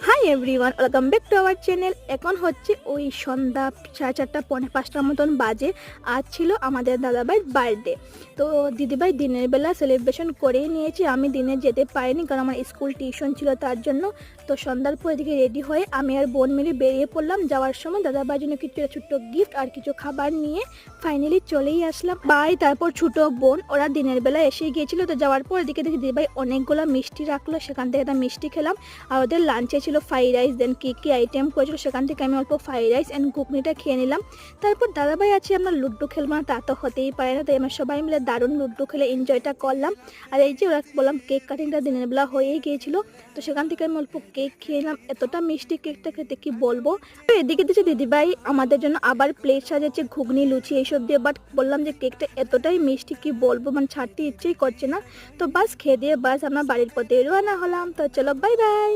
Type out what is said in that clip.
Hi everyone, welcome back to our channel. এখন হচ্ছে ওই সন্ধ্যা 4:30 পৌনে 5টার মতন বাজে। আজ ছিল আমাদের দাদাভাইয়ের বার্থডে। তো দিদিভাই দিনের বেলা সেলিব্রেশন করেই নিয়েছি, আমি দিনে যেতে পারিনি কারণ আমার স্কুল টিউশন ছিল তার জন্য। তো সন্ধ্যার পর এদিকে রেডি হয়ে আমি আর বোন মিলে বেরিয়ে পড়লাম। যাওয়ার সময় দাদাভাইয়ের জন্য কিছু ছোট্ট গিফট আর কিছু খাবার নিয়ে ফাইনালি চলেই আসলাম। ভাই তারপর ছোট বোন ওরা দিনের বেলা এসে গিয়েছিল। তো যাওয়ার পর এদিকে দেখি দিদিভাই অনেকগুলো মিষ্টি রাখলো, সেখান থেকে একটা মিষ্টি খেলাম। আর ওদের লাঞ্চে ছিল ফ্রাইড রাইস, দেন কী আইটেম করেছিল সেখান থেকে আমি অল্প ফ্রাইড রাইস অ্যান্ড ঘুগনিটা খেয়ে নিলাম। তারপর দাদাভাই আছে আমরা লুডো খেলবো না, তা তো হতেই পারে না, তাই আমরা সবাই মিলে দারুণ লুডো খেলে এনজয়টা করলাম। আর এই যে ওরা বললাম কেক কাটিংটা দিনের বেলা হয়েই গিয়েছিল, তো সেখান থেকে আমি অল্প কেক খেয়ে নিলাম। এতটা মিষ্টি কেকটা খেতে কি বলবো। তো এদিকে দিচ্ছে দিদিভাই আমাদের জন্য আবার প্লেট সাজাচ্ছে ঘুগনি লুচি এইসব দিয়ে, বাট বললাম যে কেকটা এতটাই মিষ্টি কি বলবো, মানে ছাড়তে ইচ্ছেই করছে না। তো বাস খেয়ে দিয়ে বাস আমরা বাড়ির পথে রওনা হলাম। তো চলো বাই বাই।